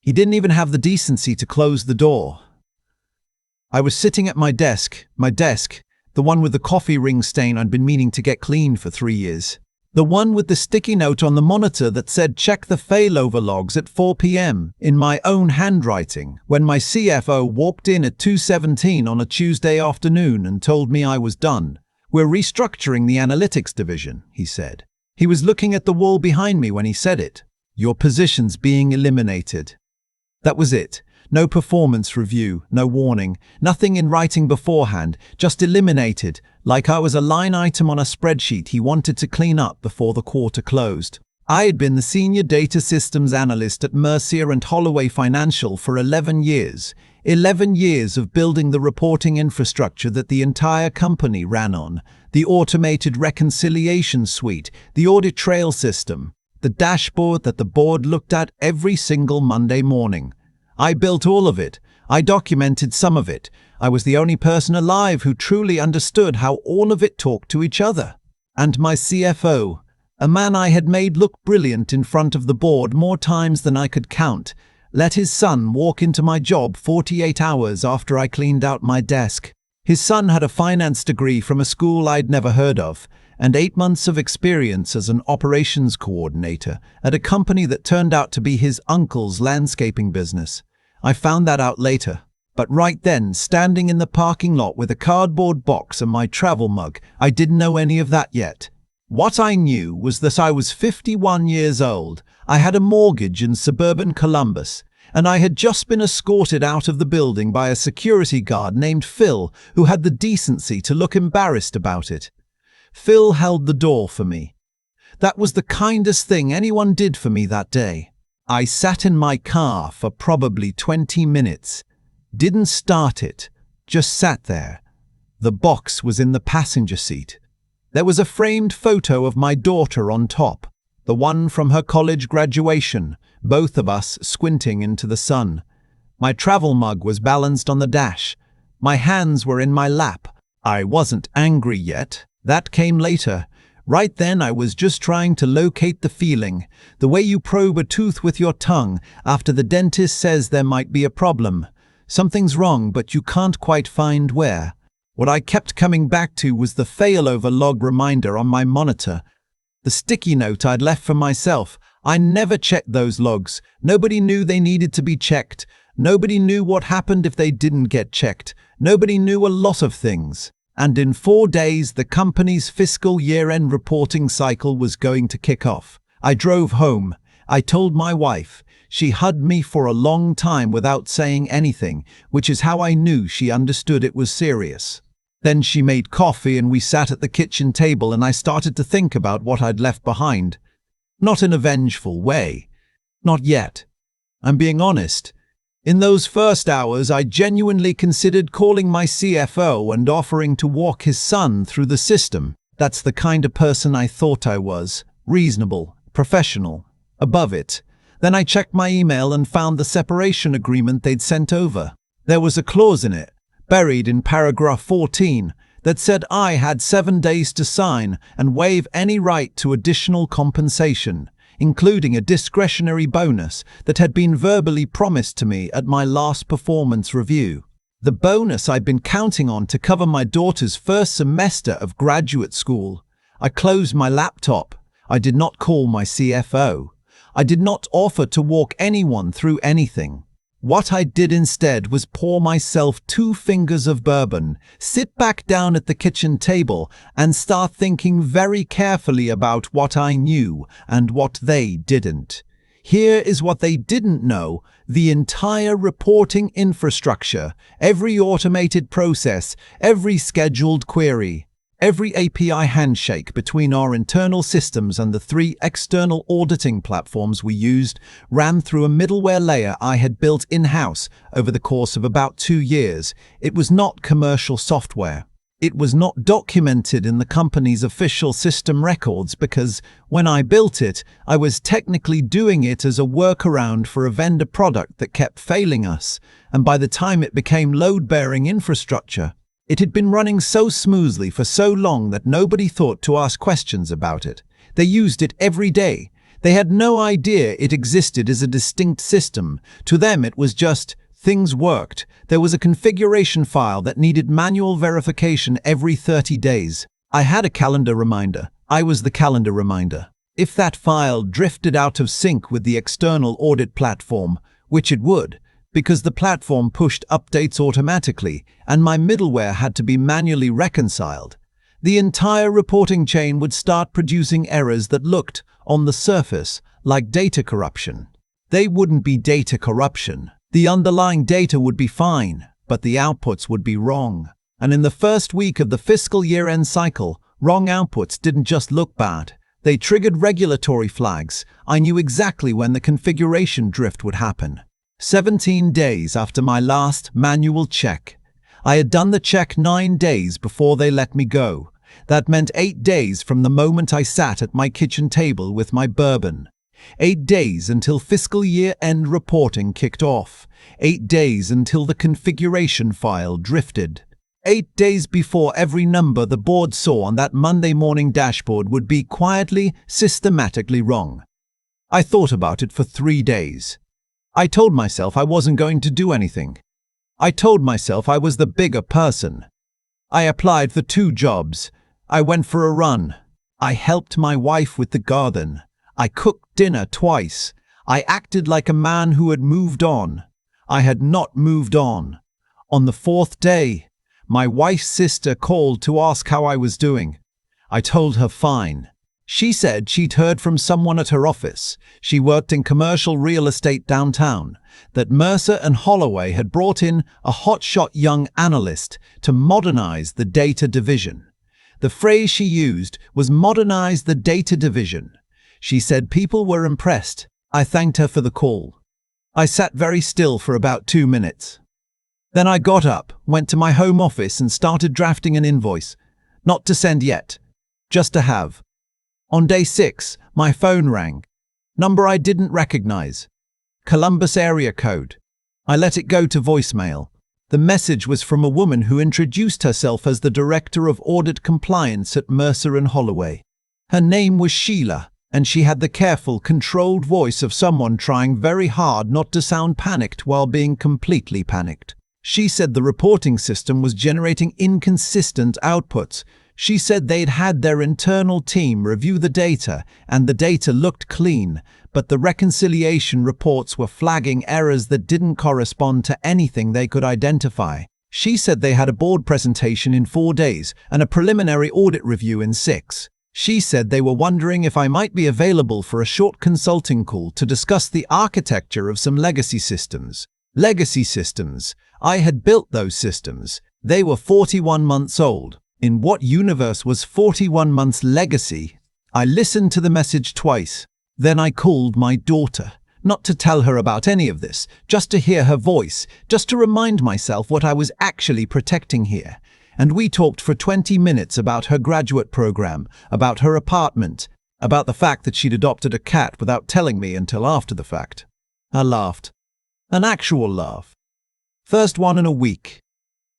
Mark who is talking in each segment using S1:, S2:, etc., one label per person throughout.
S1: He didn't even have the decency to close the door. I was sitting at my desk, the one with the coffee ring stain I'd been meaning to get cleaned for 3 years. The one with the sticky note on the monitor that said check the failover logs at 4 p.m. in my own handwriting, when my CFO walked in at 2:17 on a Tuesday afternoon and told me I was done. "We're restructuring the analytics division," he said. He was looking at the wall behind me when he said it. "Your position's being eliminated." That was it. No performance review, no warning, nothing in writing beforehand, just eliminated, like I was a line item on a spreadsheet he wanted to clean up before the quarter closed. I had been the senior data systems analyst at Mercer and Holloway Financial for 11 years. 11 years of building the reporting infrastructure that the entire company ran on, the automated reconciliation suite, the audit trail system, the dashboard that the board looked at every single Monday morning. I built all of it. I documented some of it. I was the only person alive who truly understood how all of it talked to each other. And my CFO, a man I had made look brilliant in front of the board more times than I could count, let his son walk into my job 48 hours after I cleaned out my desk. His son had a finance degree from a school I'd never heard of, and 8 months of experience as an operations coordinator at a company that turned out to be his uncle's landscaping business. I found that out later. But right then, standing in the parking lot with a cardboard box and my travel mug, I didn't know any of that yet. What I knew was that I was 51 years old, I had a mortgage in suburban Columbus, and I had just been escorted out of the building by a security guard named Phil, who had the decency to look embarrassed about it. Phil held the door for me. That was the kindest thing anyone did for me that day. I sat in my car for probably 20 minutes. Didn't start it, just sat there. The box was in the passenger seat. There was a framed photo of my daughter on top, the one from her college graduation, both of us squinting into the sun. My travel mug was balanced on the dash. My hands were in my lap. I wasn't angry yet. That came later. Right then I was just trying to locate the feeling, the way you probe a tooth with your tongue after the dentist says there might be a problem. Something's wrong, but you can't quite find where. What I kept coming back to was the failover log reminder on my monitor. The sticky note I'd left for myself. I never checked those logs. Nobody knew they needed to be checked. Nobody knew what happened if they didn't get checked. Nobody knew a lot of things. And in 4 days, the company's fiscal year-end reporting cycle was going to kick off. I drove home. I told my wife. She hugged me for a long time without saying anything, which is how I knew she understood it was serious. Then she made coffee and we sat at the kitchen table and I started to think about what I'd left behind. Not in a vengeful way. Not yet. I'm being honest. In those first hours, I genuinely considered calling my CFO and offering to walk his son through the system. That's the kind of person I thought I was. Reasonable, professional, above it. Then I checked my email and found the separation agreement they'd sent over. There was a clause in it, buried in paragraph 14, that said I had 7 days to sign and waive any right to additional compensation, including a discretionary bonus that had been verbally promised to me at my last performance review. The bonus I'd been counting on to cover my daughter's first semester of graduate school. I closed my laptop. I did not call my CFO. I did not offer to walk anyone through anything. What I did instead was pour myself 2 fingers of bourbon, sit back down at the kitchen table, and start thinking very carefully about what I knew and what they didn't. Here is what they didn't know: the entire reporting infrastructure, every automated process, every scheduled query. Every API handshake between our internal systems and the 3 external auditing platforms we used ran through a middleware layer I had built in-house over the course of about 2 years. It was not commercial software. It was not documented in the company's official system records because, when I built it, I was technically doing it as a workaround for a vendor product that kept failing us, and by the time it became load-bearing infrastructure, it had been running so smoothly for so long that nobody thought to ask questions about it. They used it every day. They had no idea it existed as a distinct system. To them it was just, things worked. There was a configuration file that needed manual verification every 30 days. I had a calendar reminder. I was the calendar reminder. If that file drifted out of sync with the external audit platform, which it would, because the platform pushed updates automatically and my middleware had to be manually reconciled, the entire reporting chain would start producing errors that looked, on the surface, like data corruption. They wouldn't be data corruption. The underlying data would be fine, but the outputs would be wrong. And in the first week of the fiscal year-end cycle, wrong outputs didn't just look bad. They triggered regulatory flags. I knew exactly when the configuration drift would happen. 17 days after my last manual check. I had done the check 9 days before they let me go. That meant 8 days from the moment I sat at my kitchen table with my bourbon. 8 days until fiscal year-end reporting kicked off. 8 days until the configuration file drifted. 8 days before every number the board saw on that Monday morning dashboard would be quietly, systematically wrong. I thought about it for 3 days. I told myself I wasn't going to do anything. I told myself I was the bigger person. I applied for 2 jobs. I went for a run. I helped my wife with the garden. I cooked dinner twice. I acted like a man who had moved on. I had not moved on. On the 4th day, my wife's sister called to ask how I was doing. I told her fine. She said she'd heard from someone at her office, she worked in commercial real estate downtown, that Mercer and Holloway had brought in a hotshot young analyst to modernize the data division. The phrase she used was modernize the data division. She said people were impressed. I thanked her for the call. I sat very still for about 2 minutes. Then I got up, went to my home office and started drafting an invoice. Not to send yet, just to have. On day 6, my phone rang. Number I didn't recognize. Columbus area code. I let it go to voicemail. The message was from a woman who introduced herself as the Director of Audit Compliance at Mercer and Holloway. Her name was Sheila, and she had the careful, controlled voice of someone trying very hard not to sound panicked while being completely panicked. She said the reporting system was generating inconsistent outputs. She said they'd had their internal team review the data, and the data looked clean, but the reconciliation reports were flagging errors that didn't correspond to anything they could identify. She said they had a board presentation in 4 days and a preliminary audit review in 6. She said they were wondering if I might be available for a short consulting call to discuss the architecture of some legacy systems. Legacy systems. I had built those systems. They were 41 months old. In what universe was 41 months legacy? I listened to the message twice. Then I called my daughter. Not to tell her about any of this, just to hear her voice, just to remind myself what I was actually protecting here. And we talked for 20 minutes about her graduate program, about her apartment, about the fact that she'd adopted a cat without telling me until after the fact. I laughed. An actual laugh. First one in a week.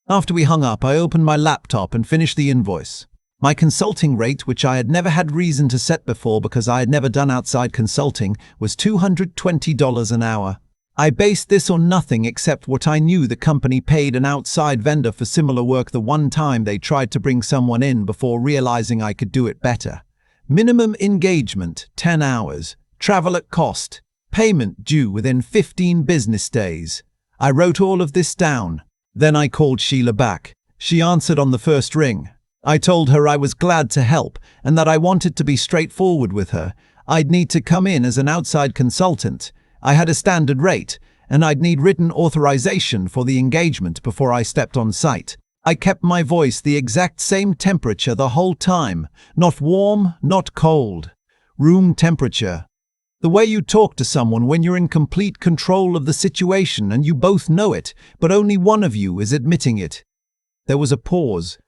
S1: After we hung up, I opened my laptop and finished the invoice. My consulting rate, which I had never had reason to set before because I had never done outside consulting, was $220 an hour. I based this on nothing except what I knew the company paid an outside vendor for similar work the one time they tried to bring someone in before realizing I could do it better. Minimum engagement, 10 hours. Travel at cost. Payment due within 15 business days. I wrote all of this down. Then I called Sheila back. She answered on the first ring. I told her I was glad to help and that I wanted to be straightforward with her. I'd need to come in as an outside consultant. I had a standard rate, and I'd need written authorization for the engagement before I stepped on site. I kept my voice the exact same temperature the whole time. Not warm, not cold. Room temperature. The way you talk to someone when you're in complete control of the situation and you both know it, but only one of you is admitting it. There was a pause,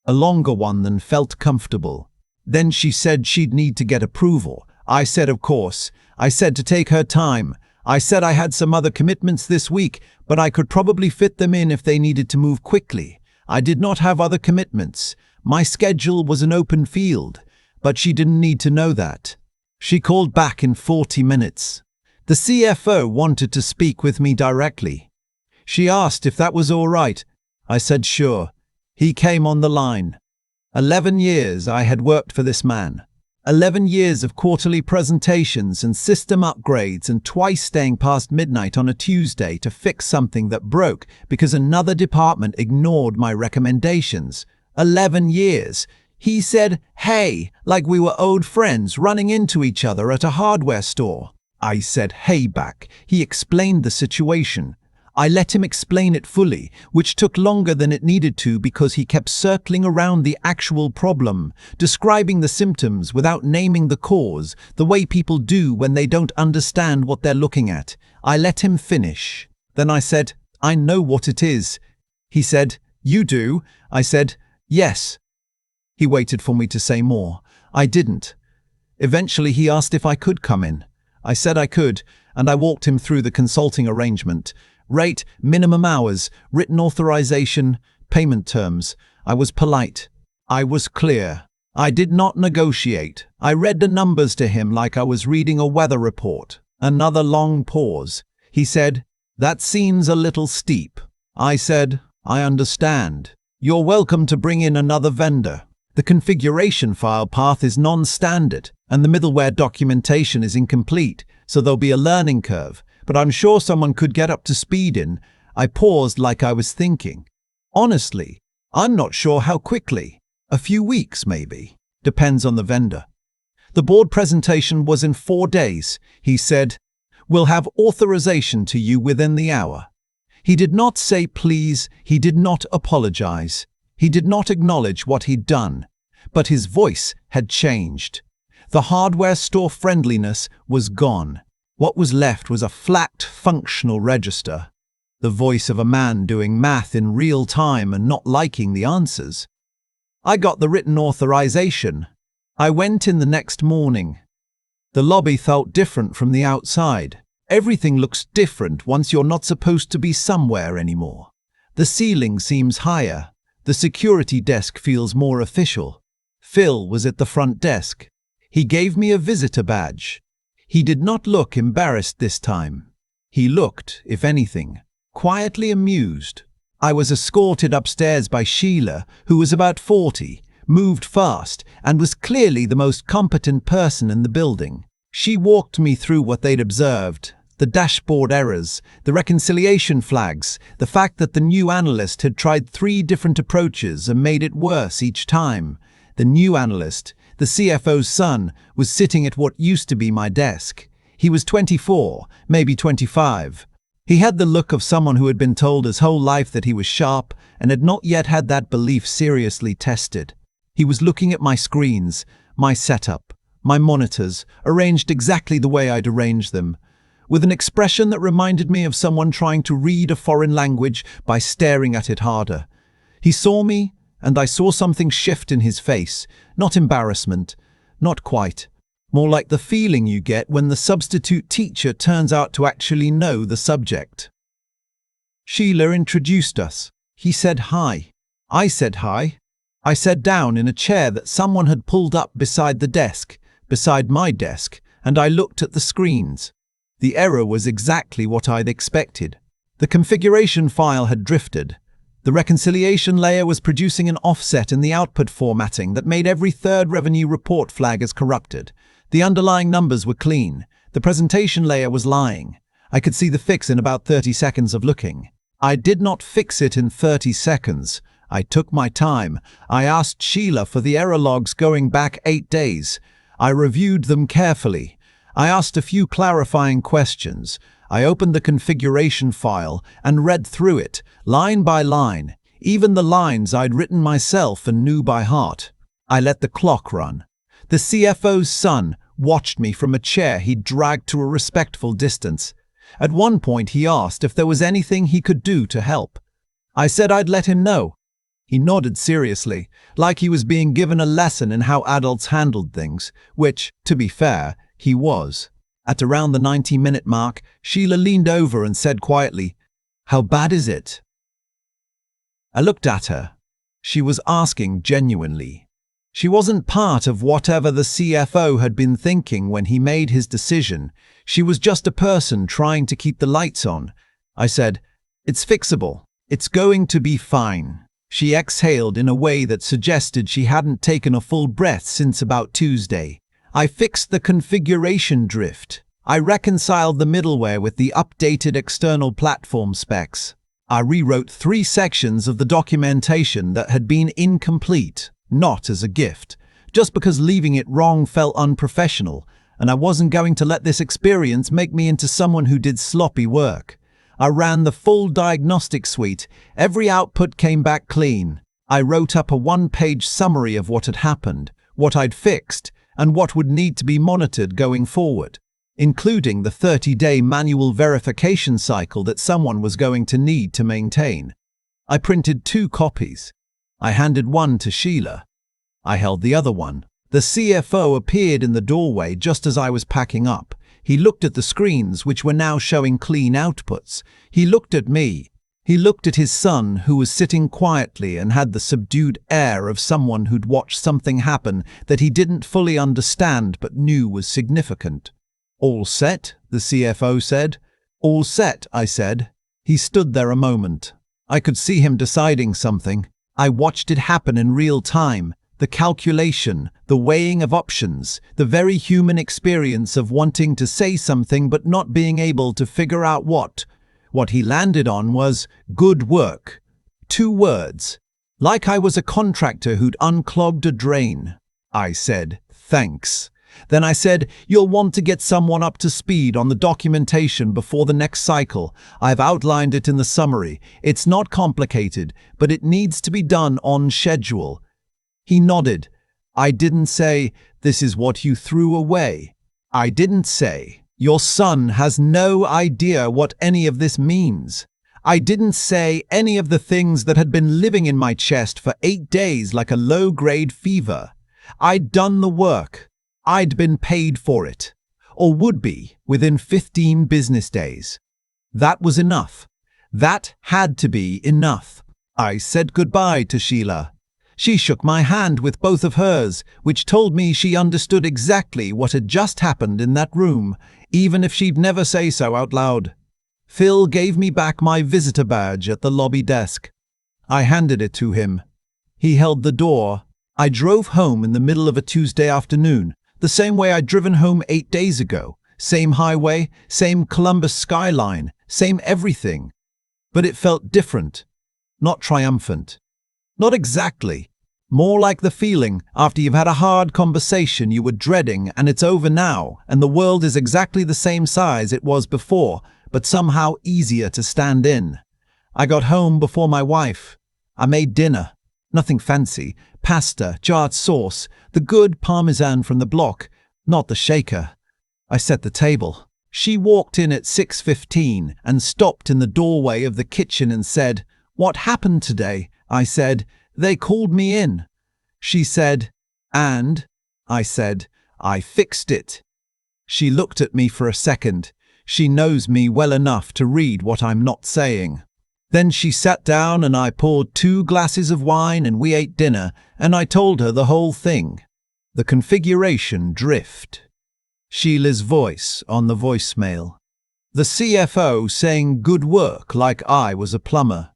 S1: a longer one than felt comfortable. Then she said she'd need to get approval. I said, of course. I said to take her time. I said I had some other commitments this week, but I could probably fit them in if they needed to move quickly. I did not have other commitments. My schedule was an open field, but she didn't need to know that. She called back in 40 minutes. The CFO wanted to speak with me directly. She asked if that was all right. I said sure. He came on the line. 11 years I had worked for this man. 11 years of quarterly presentations and system upgrades, and twice staying past midnight on a Tuesday to fix something that broke because another department ignored my recommendations. 11 years. He said, "Hey," like we were old friends running into each other at a hardware store. I said, "Hey" back. He explained the situation. I let him explain it fully, which took longer than it needed to because he kept circling around the actual problem, describing the symptoms without naming the cause, the way people do when they don't understand what they're looking at. I let him finish. Then I said, "I know what it is." He said, "You do?" I said, "Yes." He waited for me to say more. I didn't. Eventually he asked if I could come in. I said I could, and I walked him through the consulting arrangement. Rate, minimum hours, written authorization, payment terms. I was polite. I was clear. I did not negotiate. I read the numbers to him like I was reading a weather report. Another long pause. He said, "That seems a little steep." I said, "I understand. You're welcome to bring in another vendor. The configuration file path is non-standard, and the middleware documentation is incomplete, so there'll be a learning curve. But I'm sure someone could get up to speed in." I paused like I was thinking. Honestly, I'm not sure how quickly. A few weeks, maybe. Depends on the vendor. The board presentation was in 4 days. He said, "We'll have authorization to you within the hour." He did not say please. He did not apologize. He did not acknowledge what he'd done. But his voice had changed. The hardware store friendliness was gone. What was left was a flat, functional register. The voice of a man doing math in real time and not liking the answers. I got the written authorization. I went in the next morning. The lobby felt different from the outside. Everything looks different once you're not supposed to be somewhere anymore. The ceiling seems higher. The security desk feels more official. Phil was at the front desk. He gave me a visitor badge. He did not look embarrassed this time. He looked, if anything, quietly amused. I was escorted upstairs by Sheila, who was about 40, moved fast, and was clearly the most competent person in the building. She walked me through what they'd observed: the dashboard errors, the reconciliation flags, the fact that the new analyst had tried 3 different approaches and made it worse each time. The new analyst, the CFO's son, was sitting at what used to be my desk. He was 24, maybe 25. He had the look of someone who had been told his whole life that he was sharp and had not yet had that belief seriously tested. He was looking at my screens, my setup, my monitors, arranged exactly the way I'd arranged them, with an expression that reminded me of someone trying to read a foreign language by staring at it harder. He saw me, and I saw something shift in his face. Not embarrassment, not quite. More like the feeling you get when the substitute teacher turns out to actually know the subject. Sheila introduced us. He said hi. I said hi. I sat down in a chair that someone had pulled up beside the desk, beside my desk, and I looked at the screens. The error was exactly what I'd expected. The configuration file had drifted. The reconciliation layer was producing an offset in the output formatting that made every third revenue report flag as corrupted. The underlying numbers were clean. The presentation layer was lying. I could see the fix in about 30 seconds of looking. I did not fix it in 30 seconds. I took my time. I asked Sheila for the error logs going back 8 days. I reviewed them carefully. I asked a few clarifying questions. I opened the configuration file and read through it, line by line, even the lines I'd written myself and knew by heart. I let the clock run. The CFO's son watched me from a chair he'd dragged to a respectful distance. At one point he asked if there was anything he could do to help. I said I'd let him know. He nodded seriously, like he was being given a lesson in how adults handled things, which, to be fair, he was. At around the 90-minute mark, Sheila leaned over and said quietly, "How bad is it?" I looked at her. She was asking genuinely. She wasn't part of whatever the CFO had been thinking when he made his decision. She was just a person trying to keep the lights on. I said, "It's fixable. It's going to be fine." She exhaled in a way that suggested she hadn't taken a full breath since about Tuesday. I fixed the configuration drift. I reconciled the middleware with the updated external platform specs. I rewrote 3 sections of the documentation that had been incomplete, not as a gift, just because leaving it wrong felt unprofessional, and I wasn't going to let this experience make me into someone who did sloppy work. I ran the full diagnostic suite. Every output came back clean. I wrote up a 1-page summary of what had happened, what I'd fixed, and what would need to be monitored going forward, including the 30-day manual verification cycle that someone was going to need to maintain. I printed 2 copies. I handed one to Sheila. I held the other one. The CFO appeared in the doorway just as I was packing up. He looked at the screens, which were now showing clean outputs. He looked at me. He looked at his son, who was sitting quietly and had the subdued air of someone who'd watched something happen that he didn't fully understand but knew was significant. "All set?" the CFO said. "All set," I said. He stood there a moment. I could see him deciding something. I watched it happen in real time. The calculation, the weighing of options, the very human experience of wanting to say something but not being able to figure out what. What he landed on was, "Good work." 2 words. Like I was a contractor who'd unclogged a drain. I said, "Thanks." Then I said, "You'll want to get someone up to speed on the documentation before the next cycle. I've outlined it in the summary. It's not complicated, but it needs to be done on schedule." He nodded. I didn't say, "This is what you threw away." I didn't say, "Your son has no idea what any of this means." I didn't say any of the things that had been living in my chest for 8 days like a low-grade fever. I'd done the work. I'd been paid for it, or would be within 15 business days. That was enough. That had to be enough. I said goodbye to Sheila. She shook my hand with both of hers, which told me she understood exactly what had just happened in that room, even if she'd never say so out loud. Phil gave me back my visitor badge at the lobby desk. I handed it to him. He held the door. I drove home in the middle of a Tuesday afternoon, the same way I'd driven home 8 days ago. Same highway, same Columbus skyline, same everything. But it felt different. Not triumphant. Not exactly. More like the feeling after you've had a hard conversation you were dreading and it's over now and the world is exactly the same size it was before, but somehow easier to stand in. I got home before my wife. I made dinner. Nothing fancy. Pasta, jarred sauce, the good parmesan from the block, not the shaker. I set the table. She walked in at 6:15 and stopped in the doorway of the kitchen and said, "What happened today?" I said, "They called me in." She said, "And?" I said, "I fixed it." She looked at me for a second. She knows me well enough to read what I'm not saying. Then she sat down and I poured 2 glasses of wine and we ate dinner and I told her the whole thing. The configuration drift. Sheila's voice on the voicemail. The CFO saying good work like I was a plumber.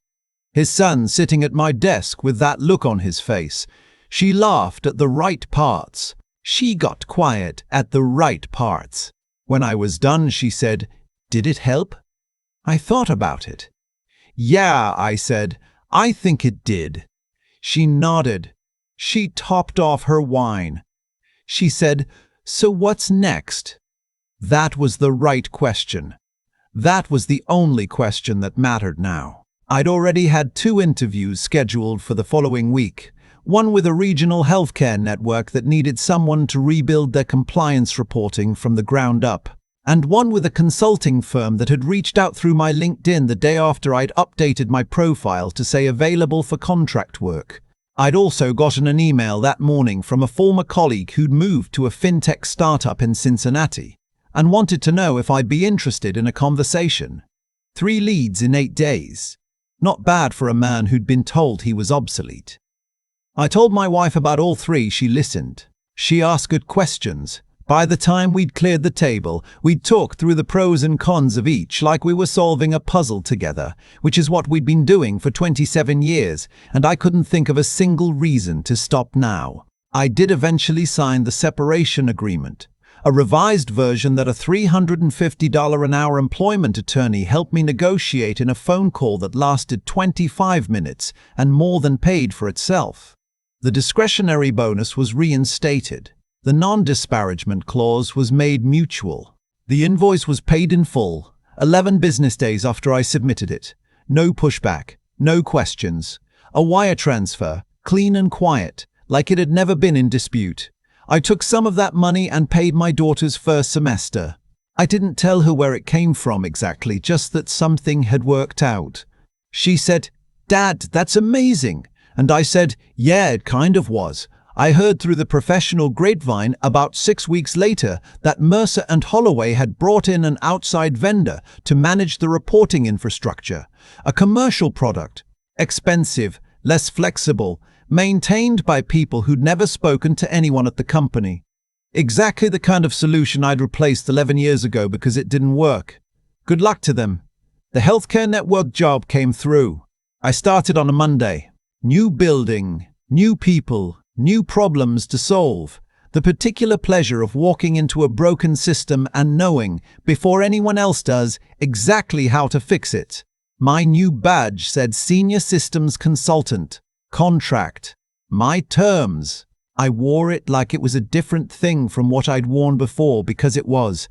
S1: His son sitting at my desk with that look on his face. She laughed at the right parts. She got quiet at the right parts. When I was done, she said, "Did it help?" I thought about it. "Yeah," I said, "I think it did." She nodded. She topped off her wine. She said, "So what's next?" That was the right question. That was the only question that mattered now. I'd already had 2 interviews scheduled for the following week, one with a regional healthcare network that needed someone to rebuild their compliance reporting from the ground up, and one with a consulting firm that had reached out through my LinkedIn the day after I'd updated my profile to say available for contract work. I'd also gotten an email that morning from a former colleague who'd moved to a fintech startup in Cincinnati and wanted to know if I'd be interested in a conversation. 3 leads in 8 days. Not bad for a man who'd been told he was obsolete. I told my wife about all three. She listened. She asked good questions. By the time we'd cleared the table, we'd talked through the pros and cons of each like we were solving a puzzle together, which is what we'd been doing for 27 years, and I couldn't think of a single reason to stop now. I did eventually sign the separation agreement, a revised version that a $350 an hour employment attorney helped me negotiate in a phone call that lasted 25 minutes and more than paid for itself. The discretionary bonus was reinstated. The non-disparagement clause was made mutual. The invoice was paid in full, 11 business days after I submitted it. No pushback, no questions. A wire transfer, clean and quiet, like it had never been in dispute. I took some of that money and paid my daughter's first semester. I didn't tell her where it came from exactly, just that something had worked out. She said, "Dad, that's amazing." And I said, "Yeah, it kind of was. I heard through the professional grapevine about 6 weeks later that Mercer and Holloway had brought in an outside vendor to manage the reporting infrastructure. A commercial product, expensive, less flexible, maintained by people who'd never spoken to anyone at the company. Exactly the kind of solution I'd replaced 11 years ago because it didn't work. Good luck to them. The healthcare network job came through. I started on a Monday. New building, new people, new problems to solve. The particular pleasure of walking into a broken system and knowing, before anyone else does, exactly how to fix it. My new badge said Senior Systems Consultant. Contract. My terms. I wore it like it was a different thing from what I'd worn before because it was.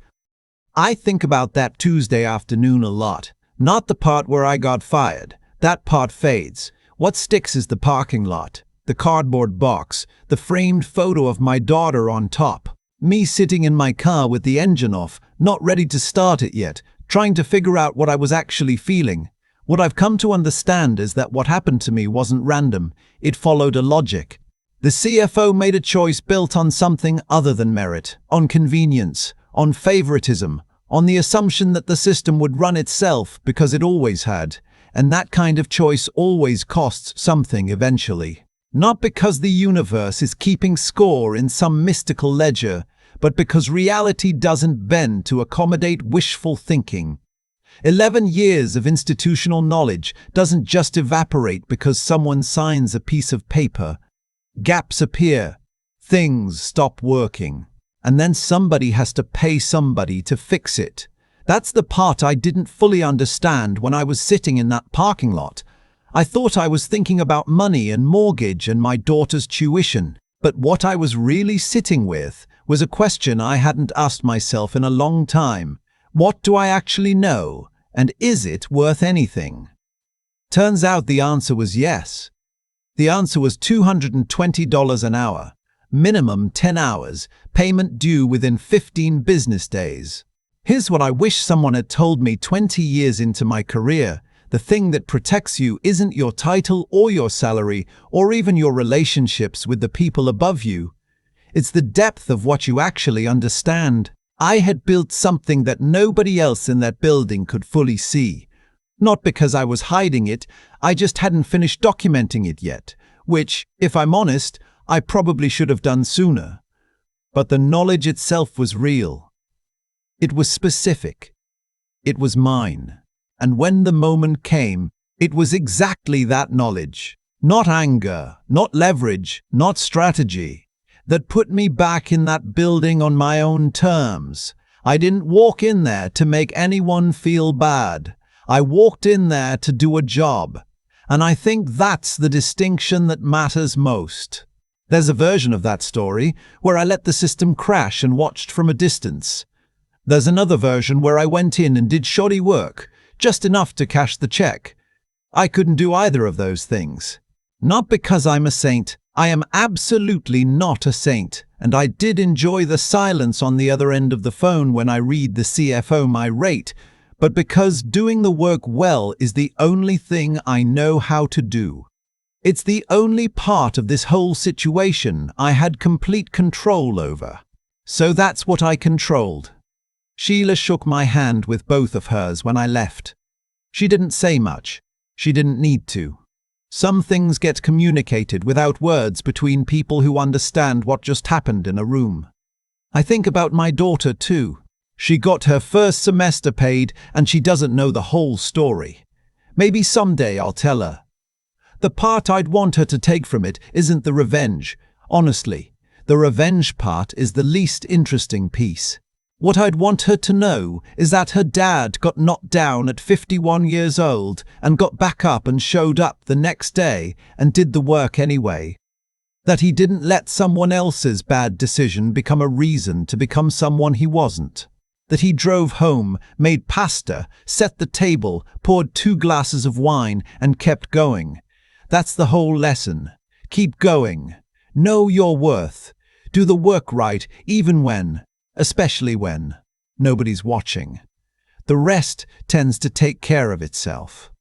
S1: I think about that Tuesday afternoon a lot. Not the part where I got fired. That part fades. What sticks is the parking lot. The cardboard box, the framed photo of my daughter on top. Me sitting in my car with the engine off, not ready to start it yet, trying to figure out what I was actually feeling. What I've come to understand is that what happened to me wasn't random. It followed a logic. The CFO made a choice built on something other than merit, on convenience, on favoritism, on the assumption that the system would run itself because it always had. And that kind of choice always costs something eventually. Not because the universe is keeping score in some mystical ledger, but because reality doesn't bend to accommodate wishful thinking. 11 years of institutional knowledge doesn't just evaporate because someone signs a piece of paper. Gaps appear, things stop working, and then somebody has to pay somebody to fix it. That's the part I didn't fully understand when I was sitting in that parking lot. I thought I was thinking about money and mortgage and my daughter's tuition, but what I was really sitting with was a question I hadn't asked myself in a long time. What do I actually know, and is it worth anything? Turns out the answer was yes. The answer was $220 an hour, minimum 10 hours, payment due within 15 business days. Here's what I wish someone had told me 20 years into my career. The thing that protects you isn't your title or your salary or even your relationships with the people above you. It's the depth of what you actually understand. I had built something that nobody else in that building could fully see. Not because I was hiding it, I just hadn't finished documenting it yet, which, if I'm honest, I probably should have done sooner. But the knowledge itself was real. It was specific. It was mine. And when the moment came, it was exactly that knowledge, not anger, not leverage, not strategy, that put me back in that building on my own terms. I didn't walk in there to make anyone feel bad. I walked in there to do a job. And I think that's the distinction that matters most. There's a version of that story where I let the system crash and watched from a distance. There's another version where I went in and did shoddy work, just enough to cash the check. I couldn't do either of those things. Not because I'm a saint. I am absolutely not a saint, and I did enjoy the silence on the other end of the phone when I read the CFO my rate, but because doing the work well is the only thing I know how to do. It's the only part of this whole situation I had complete control over. So that's what I controlled. Sheila shook my hand with both of hers when I left. She didn't say much. She didn't need to. Some things get communicated without words between people who understand what just happened in a room. I think about my daughter too. She got her first semester paid and she doesn't know the whole story. Maybe someday I'll tell her. The part I'd want her to take from it isn't the revenge. Honestly, the revenge part is the least interesting piece. What I'd want her to know is that her dad got knocked down at 51 years old and got back up and showed up the next day and did the work anyway. That he didn't let someone else's bad decision become a reason to become someone he wasn't. That he drove home, made pasta, set the table, poured 2 glasses of wine, and kept going. That's the whole lesson. Keep going. Know your worth. Do the work right, especially when, nobody's watching. The rest tends to take care of itself.